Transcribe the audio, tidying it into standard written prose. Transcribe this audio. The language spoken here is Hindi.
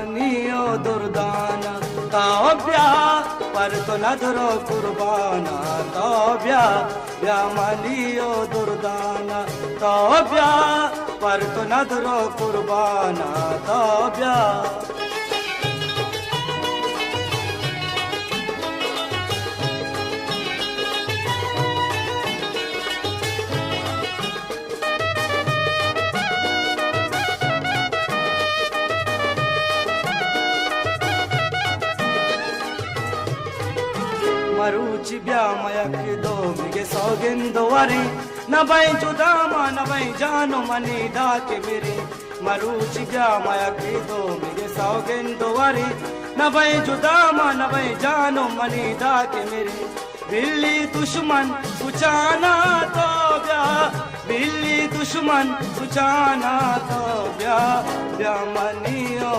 मनियो दुर्दाना तोब्या पर तो नदरो कुर्बाना तोब्या या मनियो दुर्दाना तोब्या पर तो नदरो कुर्बाना तोब्या मरूची ब्या मयक दो मिगे सौगिंदो वरी न भाई जुदा मा न भाई जानो मनी दाके मेरे मरूची ब्या मयक दो मिगे सौगिंदो वरी न भाई जुदा मा न भाई जानो मनी दाके मेरे बिल्ली दुश्मन सुचाना तो ब्या बिल्ली दुश्मन सुचाना तो ब्या ब्या मनियो